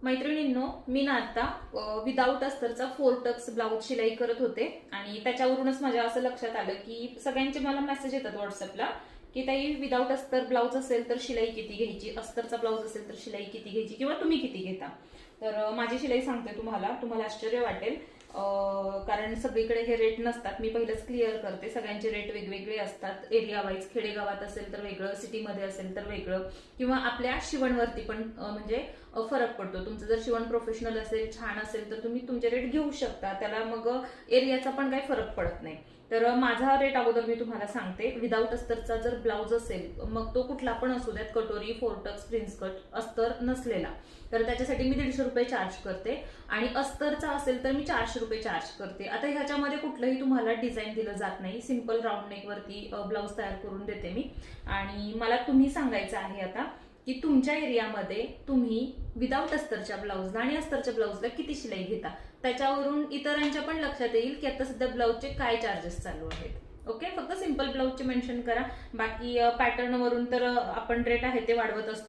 मैत्रिणींनो, मी ना आता विदाऊट अस्तरचा 4 टक्स ब्लाऊज शिलाई करत होते आणि त्याच्यावरूनच माझ्या असं लक्षात आलं की सगळ्यांचे मला मेसेज येतात व्हॉट्सअपला की ताई विदाऊट अस्तर ब्लाऊज असेल तर शिलाई किती घ्यायची, अस्तरचा ब्लाऊज असेल तर शिलाई किती घ्यायची किंवा तुम्ही किती घेता. तर माझी शिलाई सांगते तुम्हाला आश्चर्य वाटेल. कारण सगळीकडे हे रेट नसतात. मी पहिलेच क्लिअर करते, सगळ्यांचे रेट वेगवेगळे असतात. एरिया वाईज, खेडेगावात असेल तर वेगळं, सिटीमध्ये असेल तर वेगळं, किंवा आपल्या शिवणवरती पण म्हणजे फरक पडतो. तुमचं जर शिवण प्रोफेशनल असेल, छान असेल तर तुम्ही तुमचे रेट घेऊ शकता, त्याला मग एरियाचा पण काही फरक पडत नाही. तर माझा रेट अगोदर मी तुम्हाला सांगते. विदाऊट अस्तरचा जर ब्लाऊज असेल, मग तो कुठला पण असू द्यात, कटोरी, 4 टक्स, प्रिन्स कट, अस्तर नसलेला, तर त्याच्यासाठी मी 150 रुपये चार्ज करते. आणि अस्तरचा असेल तर मी 400 रुपये चार्ज करते. आता ह्याच्यामध्ये कुठलंही तुम्हाला डिझाईन दिलं जात नाही, सिंपल राऊंड नेक वरती ब्लाऊज तयार करून देते मी. आणि मला तुम्ही सांगायचं आहे आता की तुमच्या एरियामध्ये तुम्ही विदाऊट अस्तरच्या ब्लाऊजला आणि अस्तरच्या ब्लाऊजला किती शिलाई घेता. त्याच्यावरून इतरांच्या पण लक्षात येईल की आता सध्या ब्लाऊजचे काय चार्जेस चालू आहेत. ओके, फक्त सिंपल ब्लाऊजचे मेन्शन करा. बाकी पॅटर्न वरून तर आपण रेट आहे ते वाढवत असतो.